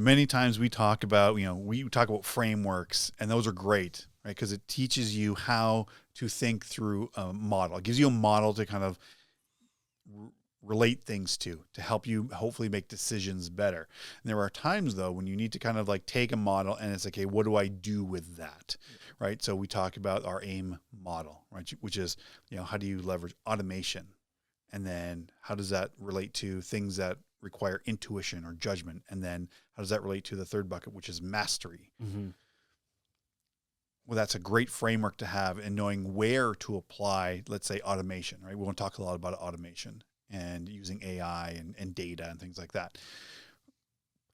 many times we talk about, we talk about frameworks, and those are great, right? Because it teaches you how to think through a model. It gives you a model to kind of relate things to help you hopefully make decisions better. And there are times though when you need to kind of like take a model and it's like, okay, what do I do with that? Right? So we talk about our AIM model, right? Which is, how do you leverage automation? And then how does that relate to things that require intuition or judgment? And then how does that relate to the third bucket, which is mastery? Mm-hmm. Well, that's a great framework to have in knowing where to apply, let's say, automation, right? We want to talk a lot about automation and using AI and data and things like that.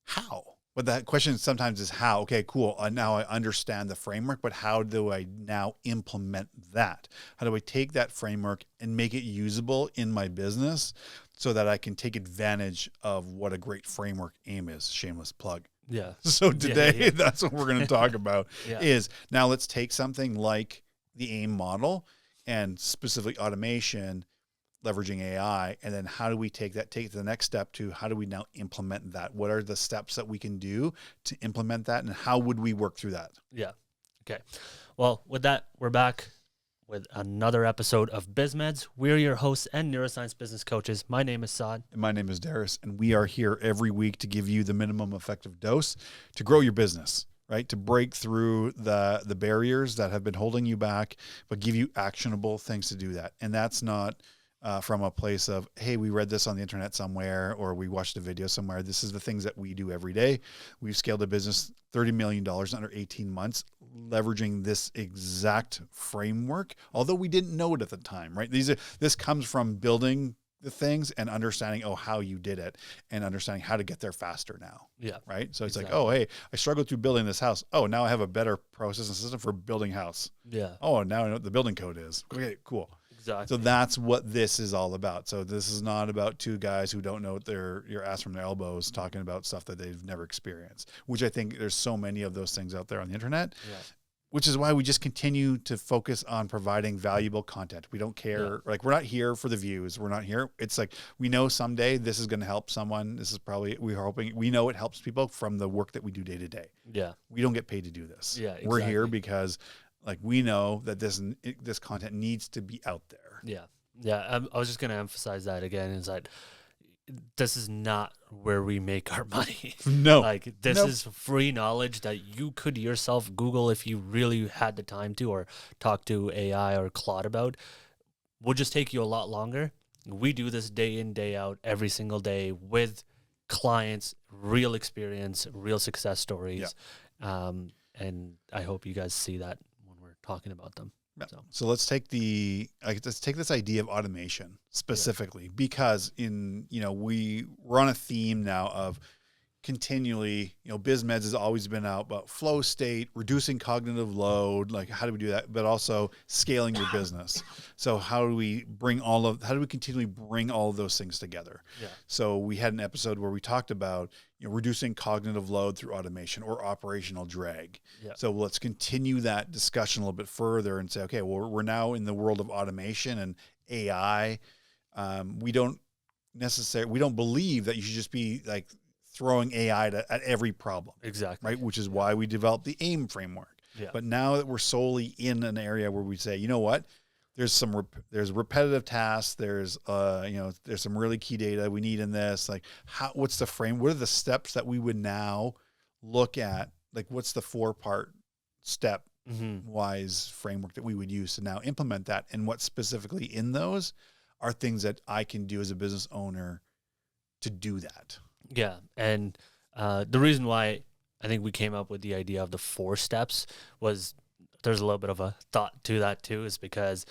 How? But that question sometimes is how. Okay, cool. Now I understand the framework, but how do I now implement that? How do I take that framework and make it usable in my business so that I can take advantage of what a great framework AIM is? Shameless plug. Yeah. So today, that's what we're going to talk about is now let's take something like the AIM model and specifically automation, leveraging AI, and then how do we take it to the next step to how do we now implement that? What are the steps that we can do to implement that, and how would we work through that? Yeah. Okay. Well, with that, we're back with another episode of BizMeds. We're your hosts and neuroscience business coaches. My name is Saad. And my name is Darris, and we are here every week to give you the minimum effective dose to grow your business, right? To break through the barriers that have been holding you back, but give you actionable things to do that. And that's not from a place of, hey, we read this on the internet somewhere, or we watched a video somewhere. This is the things that we do every day. We've scaled a business $30 million under 18 months, leveraging this exact framework, although we didn't know it at the time, right? This comes from building the things and understanding, how you did it, and understanding how to get there faster now. Yeah. Right. So it's like, hey, I struggled through building this house. Oh, now I have a better process and system for building house. Yeah. Oh, now I know what the building code is. Okay, cool. Exactly. So that's what this is all about. So this is not about two guys who don't know your ass from their elbows talking about stuff that they've never experienced, which I think there's so many of those things out there on the internet, which is why we just continue to focus on providing valuable content. We don't care. Like, we're not here for the views. We're not here. It's like, we know someday this is going to help someone. This is probably, we know it helps people from the work that we do day to day. Yeah. We don't get paid to do this. Yeah, exactly. We're here because we know that this content needs to be out there. Yeah. Yeah. I was just going to emphasize that again, is that this is not where we make our money. No. This is free knowledge that you could yourself Google if you really had the time to, or talk to AI or Claude about. Would just take you a lot longer. We do this day in, day out, every single day with clients, real experience, real success stories. Yeah. And I hope you guys see that when we're talking about them. So let's take this idea of automation specifically, because we're on a theme now of continually, BizMeds has always been out about flow state, reducing cognitive load, like how do we do that, but also scaling your business. So how do we continually bring all of those things together? Yeah. So we had an episode where we talked about, reducing cognitive load through automation or operational drag. Yeah. So let's continue that discussion a little bit further and say, okay, well, we're now in the world of automation and AI. We don't believe that you should just be like throwing AI at every problem. Exactly. Right. Which is why we developed the AIM framework. Yeah. But now that we're solely in an area where we say, you know what, there's repetitive tasks. There's some really key data we need in this. Like, what's the frame? What are the steps that we would now look at? Like, what's the 4-part step wise framework that we would use to now implement that? And what specifically in those are things that I can do as a business owner to do that? Yeah. And the reason why I think we came up with the idea of the 4 steps was there's a little bit of a thought to that too, is because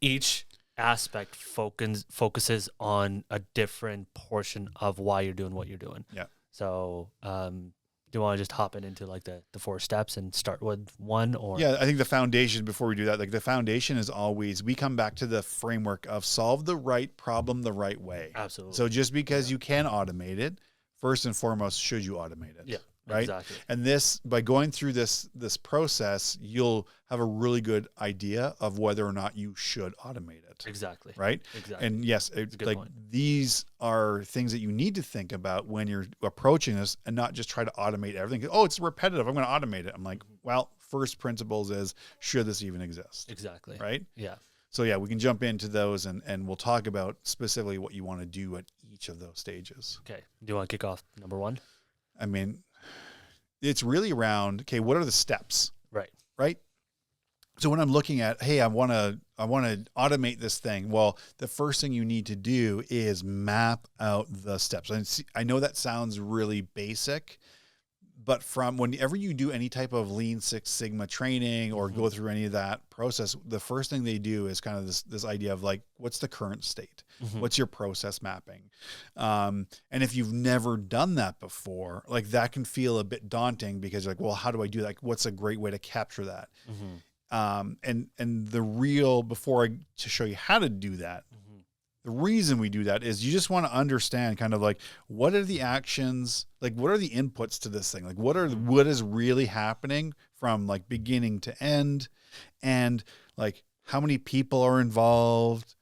each aspect focuses on a different portion of why you're doing what you're doing. Yeah. So do you want to just hop into like the 4 steps and start with one? Or yeah, I think the foundation, before we do that, like the foundation is always, we come back to the framework of solve the right problem the right way. Absolutely. So just because you can automate it, first and foremost, should you automate it? Yeah. right? Exactly. And this, by going through this process, you'll have a really good idea of whether or not you should automate it. Exactly. Right. Exactly. And yes, like point. these are things that you need to think about when you're approaching this, and not just try to automate everything. Oh, it's repetitive, I'm going to automate it. I'm like, well, first principles is, should this even exist? Exactly. Right. Yeah. So yeah, we can jump into those, and we'll talk about specifically what you want to do at each of those stages. Okay. Do you want to kick off number 1? I mean, it's really around, okay, what are the steps? Right. Right. So when I'm looking at, hey, I want to automate this thing. Well, the first thing you need to do is map out the steps. And I know that sounds really basic, but from whenever you do any type of Lean Six Sigma training or go through any of that process, the first thing they do is kind of this idea of like, what's the current state? What's your process mapping? And if you've never done that before, like that can feel a bit daunting, because you're like, well, how do I do that? Like, what's a great way to capture that? And the real, to show you how to do that, the reason we do that is you just want to understand kind of like, what are the actions, like what are the inputs to this thing? Like what is really happening from like beginning to end, and like how many people are involved?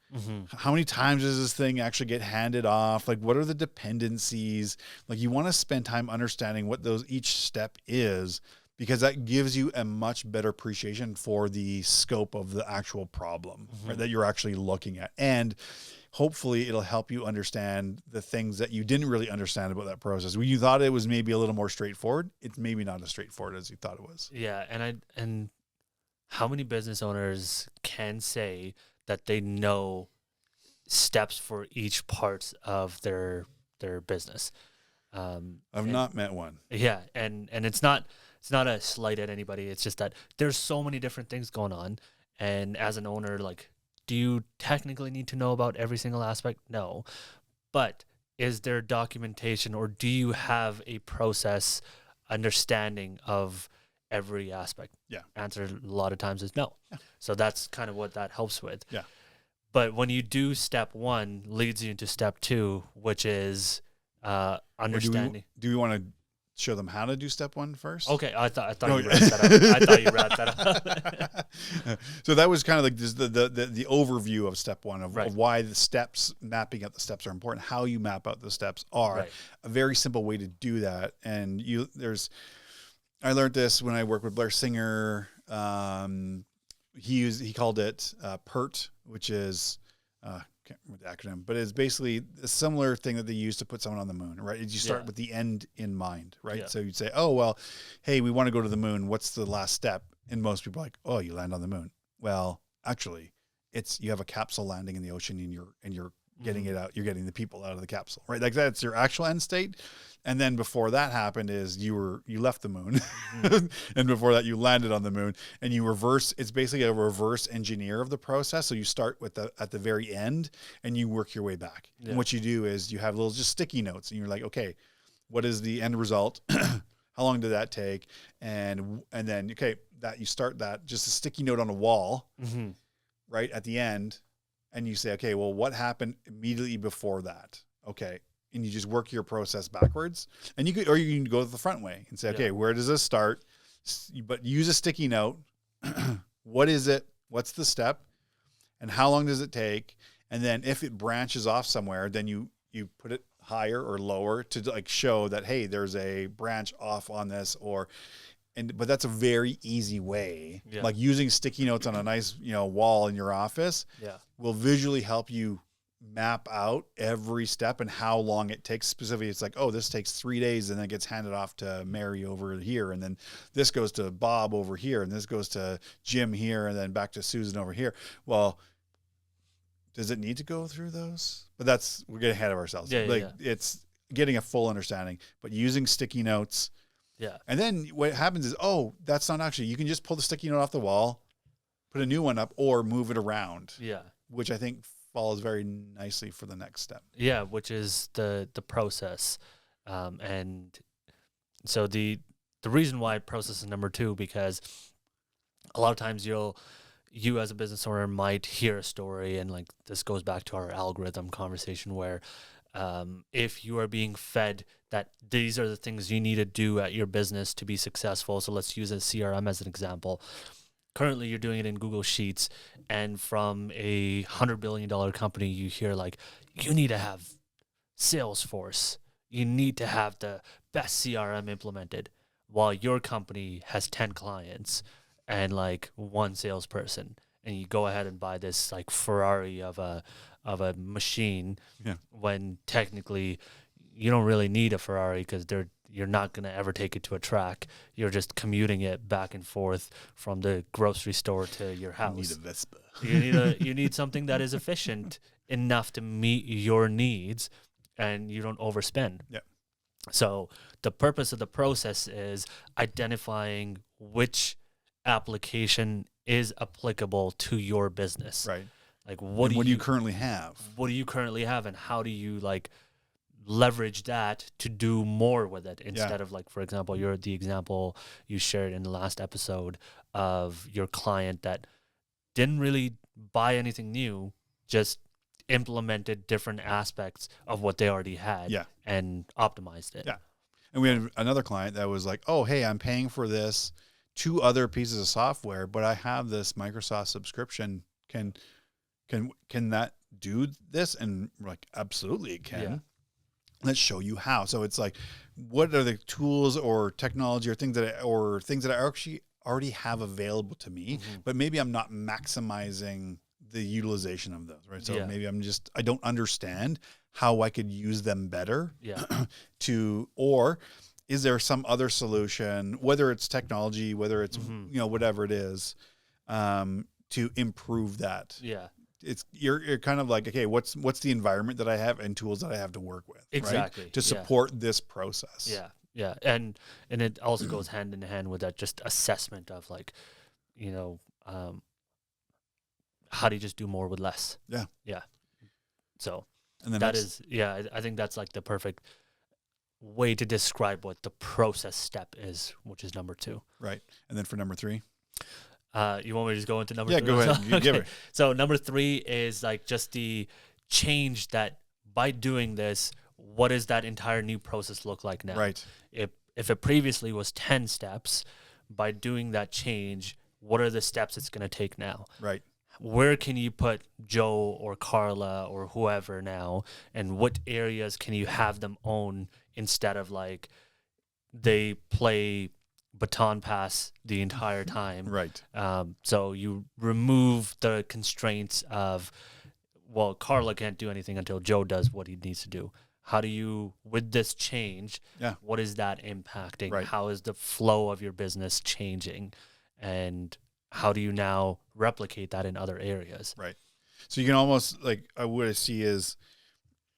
How many times does this thing actually get handed off? Like what are the dependencies? Like you want to spend time understanding what each step is, because that gives you a much better appreciation for the scope of the actual problem, right, that you're actually looking at. And hopefully it'll help you understand the things that you didn't really understand about that process. When you thought it was maybe a little more straightforward, it's maybe not as straightforward as you thought it was. Yeah. And how many business owners can say that they know steps for each parts of their business? I've not met one. Yeah. And it's not a slight at anybody. It's just that there's so many different things going on. And as an owner, like, do you technically need to know about every single aspect? No. But is there documentation, or do you have a process understanding of every aspect? Yeah. Answer a lot of times is no. Yeah. So that's kind of what that helps with. Yeah. But when you do step 1, leads you into step 2, which is understanding. Do we want to show them how to do step 1 first? Okay, I thought you wrapped that up. I thought you wrapped that up. So that was kind of like this, the overview of step 1 of why the steps, mapping out the steps are important. How you map out the steps are a very simple way to do that. And I learned this when I worked with Blair Singer. He called it PERT, which is can't remember the acronym, but it's basically a similar thing that they use to put someone on the moon, right? You start with the end in mind, right? Yeah. So you'd say, oh, well, hey, we want to go to the moon. What's the last step? And most people are like, oh, you land on the moon. Well, actually, you have a capsule landing in the ocean, and you're getting it out. You're getting the people out of the capsule, right? Like that's your actual end state. And then before that happened is you left the moon, and before that you landed on the moon, and it's basically a reverse engineer of the process. So you start at the very end, and you work your way back. Yeah. And what you do is you have little just sticky notes, and you're like, okay, what is the end result? How long did that take? And then, okay, that you start that just a sticky note on a wall, right at the end. And you say, okay, well, what happened immediately before that? Okay. And you just work your process backwards, and you can go the front way and say, okay, where does this start? But use a sticky note. What is it? What's the step? And how long does it take? And then if it branches off somewhere, then you put it higher or lower to like show that, hey, there's a branch off on this, but that's a very easy way. Yeah. Like using sticky notes on a nice, wall in your office will visually help you map out every step and how long it takes. Specifically, it's like, oh, this takes 3 days, and then it gets handed off to Mary over here, and then this goes to Bob over here, and this goes to Jim here, and then back to Susan over here. Well, does it need to go through those? But we're getting ahead of ourselves. It's getting a full understanding, but using sticky notes. Yeah. And then what happens is, oh, that's not actually, you can just pull the sticky note off the wall, put a new one up, or move it around. Yeah. Which I think follows very nicely for the next step. Yeah, which is the process. And so the reason why process is number 2, because a lot of times you as a business owner might hear a story, and like this goes back to our algorithm conversation where if you are being fed that these are the things you need to do at your business to be successful. So let's use a CRM as an example. Currently, you're doing it in Google Sheets, and from a $100 billion company, you hear like, you need to have Salesforce. You need to have the best CRM implemented, while your company has 10 clients and like one salesperson, and you go ahead and buy this like Ferrari of a machine, when technically you don't really need a Ferrari because you're not going to ever take it to a track. You're just commuting it back and forth from the grocery store to your house. You need a Vespa. You need something that is efficient enough to meet your needs, and you don't overspend. Yeah. So the purpose of the process is identifying which application is applicable to your business. Right. Like what do you currently have? What do you currently have, and how do you like leverage that to do more with it instead of like, for example, the example you shared in the last episode of your client that didn't really buy anything new, just implemented different aspects of what they already had and optimized it. Yeah. And we had another client that was like, oh, hey, I'm paying for this 2 other pieces of software, but I have this Microsoft subscription. Can that do this? And we're like, absolutely it can. Yeah. Let's show you how. So it's like, what are the tools or technology or things that I actually already have available to me, but maybe I'm not maximizing the utilization of those, right? So maybe I don't understand how I could use them better or is there some other solution, whether it's technology, whether it's, whatever it is, to improve that. Yeah. You're kind of like, okay, what's the environment that I have and tools that I have to work with, exactly, right? To support this process. Yeah. Yeah. And it also goes hand in hand with that just assessment of like, how do you just do more with less? Yeah. Yeah. So and then I think that's like the perfect way to describe what the process step is, which is number 2. Right. And then for number 3? You want me to just go into number 3? Yeah, go ahead. You give it. So number 3 is like just the change that by doing this, what does that entire new process look like now? Right. If it previously was 10 steps, by doing that change, what are the steps it's going to take now? Right. Where can you put Joe or Carla or whoever now, and what areas can you have them own instead of like they play baton pass the entire time? Right. So you remove the constraints of, well, Carla can't do anything until Joe does what he needs to do. How do you, with this change, what is that impacting? Right. How is the flow of your business changing? And how do you now replicate that in other areas? Right. So you can almost like, what I see is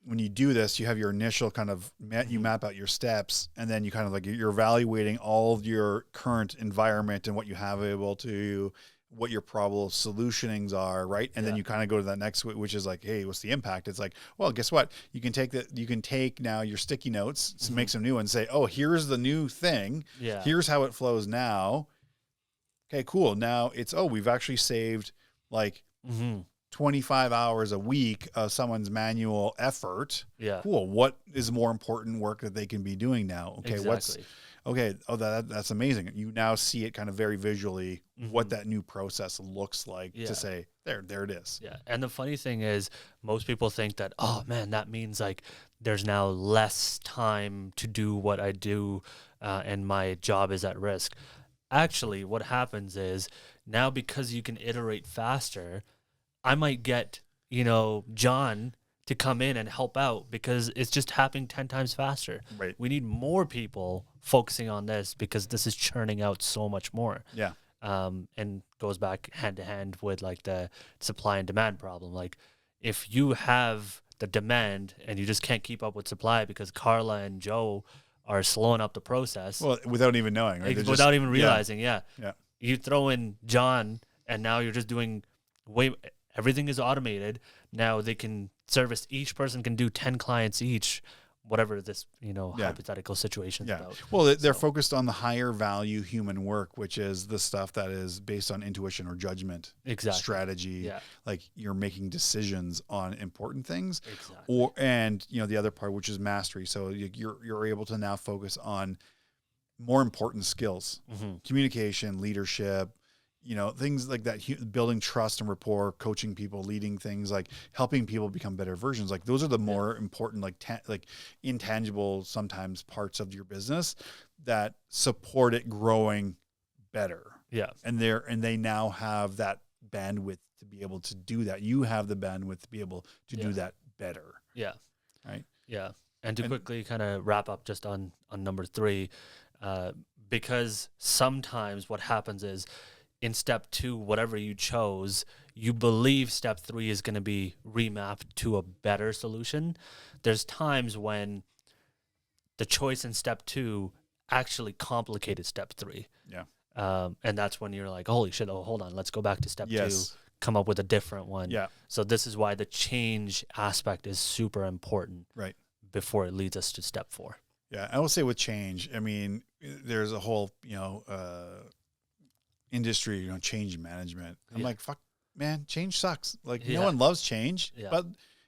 when you do this, you have your initial kind of, you map out your steps, and then you kind of like, you're evaluating all of your current environment and what you have available to you, what your problem solutionings are, right? And then you kind of go to that next, which is like, hey, what's the impact? It's like, well, guess what? You can take now your sticky notes, make some new ones, say, oh, here's the new thing. Yeah. Here's how it flows now. Okay, cool. Now it's, we've actually saved like 25 hours a week of someone's manual effort. Yeah. Cool. What is more important work that they can be doing now? Okay. Exactly. That's amazing. You now see it kind of very visually what that new process looks like to say, there it is. Yeah. And the funny thing is most people think that, oh man, that means like there's now less time to do what I do and my job is at risk. Actually, what happens is now because you can iterate faster, I might get, John to come in and help out because it's just happening 10 times faster. Right. We need more people focusing on this because this is churning out so much more. Yeah. And goes back hand to hand with like the supply and demand problem. Like if you have the demand and you just can't keep up with supply because Carla and Joe are slowing up the process. Well, without even knowing, right? Without even realizing, Yeah. You throw in John and now you're just doing everything is automated. Now they can service, each person can do 10 clients each. whatever this, Yeah. hypothetical situation is Yeah. about. Well, they're So- focused on the higher value human work, which is the stuff that is based on intuition or judgment, Exactly. strategy. Yeah. Like you're making decisions on important things, Exactly. and the other part, which is mastery. So you're able to now focus on more important skills, communication, leadership, things like that, building trust and rapport, coaching people, leading things, like helping people become better versions. Like those are the more important, like intangible, sometimes parts of your business that support it growing better. Yeah. And they now have that bandwidth to be able to do that. You have the bandwidth to be able to do that better. Yeah. Right. Yeah. And to quickly kind of wrap up just on number 3, because sometimes what happens is in step 2, whatever you chose, you believe step 3 is going to be remapped to a better solution. There's times when the choice in step 2 actually complicated step 3. Yeah. And that's when you're like, holy shit, hold on, let's go back to step 2, come up with a different one. Yeah. So this is why the change aspect is super important. Right. Before it leads us to step 4. Yeah. I will say with change, I mean, there's a whole, industry, change management. I'm like, fuck, man, change sucks. Like no one loves change, but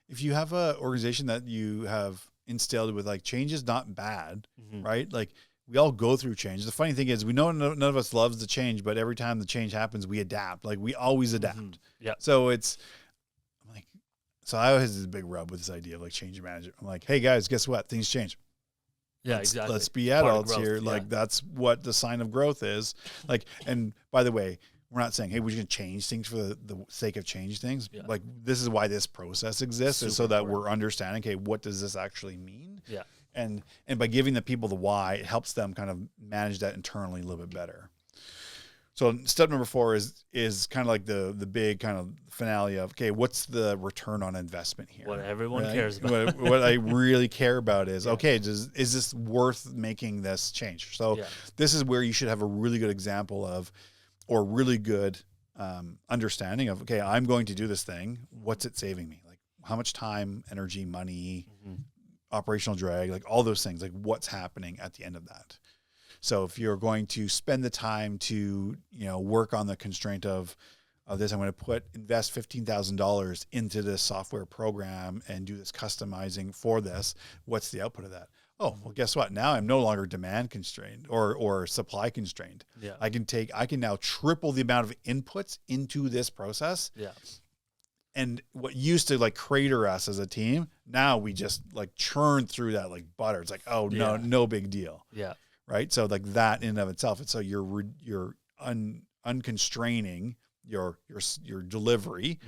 if you have a organization that you have instilled with like change is not bad, right? Like we all go through change. The funny thing is we know none of us loves the change, but every time the change happens, we adapt. Like we always adapt. Yeah. So so I always had a big rub with this idea of like change management. I'm like, hey guys, guess what? Things change. Yeah, exactly. Let's be adults here. Like that's what the sign of growth is. Like, and by the way, we're not saying, hey, we're going to change things for the sake of change things. Yeah. Like this is why this process exists, is so that important. we're understanding, okay, what does this actually mean? Yeah. And by giving the people the why, it helps them kind of manage that internally a little bit better. So step number 4 is kind of like the big kind of finale of, okay, what's the return on investment here? What everyone cares about. What I really care about is, okay, is this worth making this change? So this is where you should have a really good example of, or really good understanding of, okay, I'm going to do this thing. What's it saving me? Like how much time, energy, money, operational drag, like all those things, like what's happening at the end of that. So if you're going to spend the time to, work on the constraint of this, I'm going to invest $15,000 into this software program and do this customizing for this. What's the output of that? Oh, well, guess what? Now I'm no longer demand constrained or supply constrained. Yeah. I can now triple the amount of inputs into this process. Yeah. And what used to like crater us as a team, now we just like churn through that like butter. It's like, oh no big deal. Yeah. Right. So like that in and of itself. And so you're unconstraining your delivery.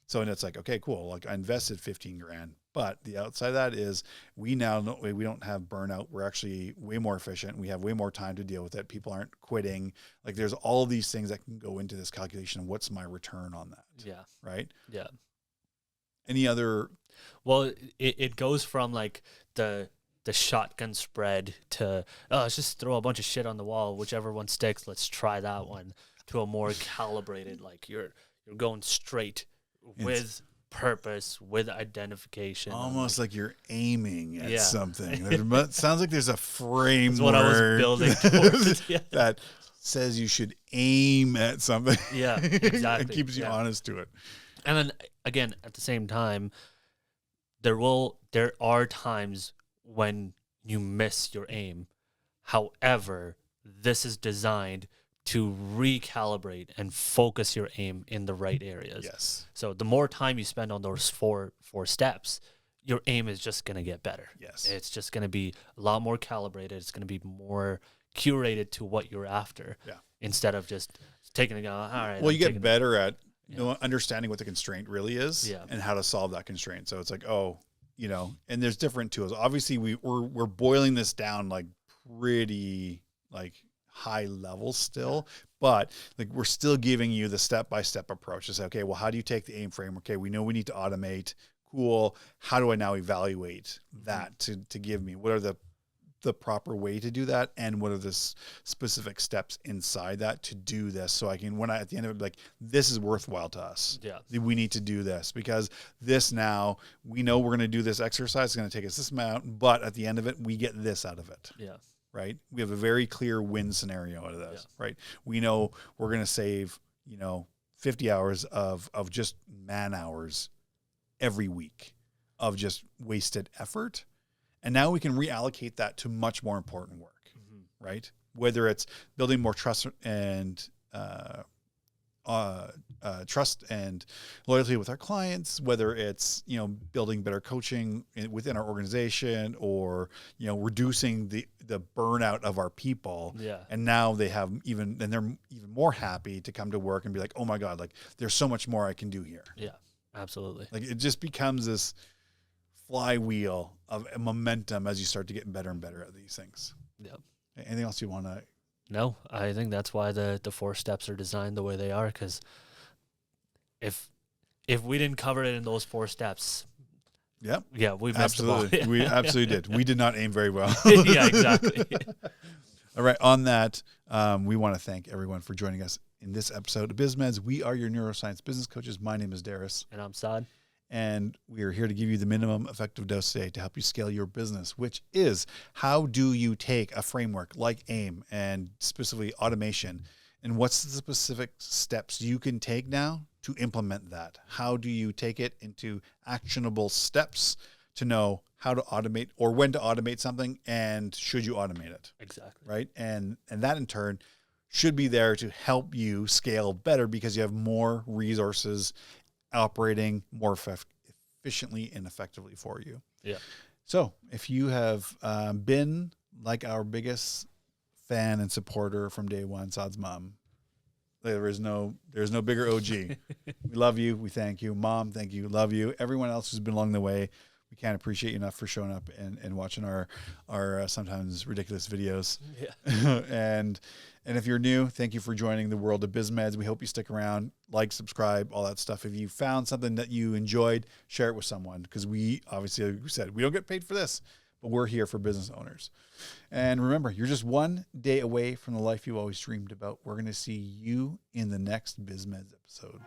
So, and it's like, okay, cool. Like I invested 15 grand, but the outside of that is we now know we don't have burnout. We're actually way more efficient. We have way more time to deal with it. People aren't quitting. Like there's all these things that can go into this calculation of what's my return on that. Yeah. Right. Yeah. Any other? Well, it goes from like the shotgun spread to, let's just throw a bunch of shit on the wall, whichever one sticks, let's try that one, to a more calibrated, like you're going straight with purpose, with identification. Almost like you're aiming at something. It sounds like there's a framework. That's what I was building towards. that says you should aim at something. Yeah, exactly. It keeps you honest to it. And then again, at the same time, there are times when you miss your aim. However, this is designed to recalibrate and focus your aim in the right areas. Yes. So the more time you spend on those four steps, your aim is just going to get better. Yes. It's just going to be a lot more calibrated. It's going to be more curated to what you're after. Yeah. Instead of just taking it, all right. Well, you get better at understanding what the constraint really is and how to solve that constraint. So it's like, and there's different tools. Obviously, we're boiling this down like pretty like high level still, but like we're still giving you the step-by-step approach to say, okay, well, how do you take the aim framework? Okay, we know we need to automate. Cool. How do I now evaluate that to give me, what are the the proper way to do that, and what are the specific steps inside that to do this, so I can, when I at the end of it, be like, this is worthwhile to us. Yeah. We need to do this because this, now we know we're going to do this exercise. It's going to take us this amount, but at the end of it, we get this out of it. Yeah. Right. We have a very clear win scenario out of this. Yeah. Right. We know we're going to save, 50 hours of just man hours every week of just wasted effort. And now we can reallocate that to much more important work, right? Whether it's building more trust and loyalty with our clients, whether it's, building better coaching within our organization, or, reducing the burnout of our people. Yeah. And now they're even more happy to come to work and be like, oh my God, like there's so much more I can do here. Yeah, absolutely. Like it just becomes this flywheel of momentum as you start to get better and better at these things. Yeah. Anything else you want to? No, I think that's why the 4 steps are designed the way they are, because if we didn't cover it in those 4 steps, yeah, we missed absolutely. the ball. We absolutely did. We did not aim very well. Yeah, exactly. All right. On that, we want to thank everyone for joining us in this episode of BizMeds. We are your neuroscience business coaches. My name is Darris. And I'm Saad. And we are here to give you the minimum effective dose today to help you scale your business, which is, how do you take a framework like AIM and specifically automation, and what's the specific steps you can take now to implement that? How do you take it into actionable steps to know how to automate, or when to automate something, and should you automate it? Exactly. Right. And that in turn should be there to help you scale better, because you have more resources operating more efficiently and effectively for you. Yeah. So if you have been like our biggest fan and supporter from day one, Saad's mom, there's no bigger OG. We love you. We thank you. Mom, thank you. Love you. Everyone else who's been along the way, we can't appreciate you enough for showing up and watching our sometimes ridiculous videos. Yeah. And if you're new, thank you for joining the world of BizMeds. We hope you stick around, like, subscribe, all that stuff. If you found something that you enjoyed, share it with someone, because we obviously, like we said, we don't get paid for this, but we're here for business owners. And remember, you're just one day away from the life you always dreamed about. We're going to see you in the next BizMeds episode.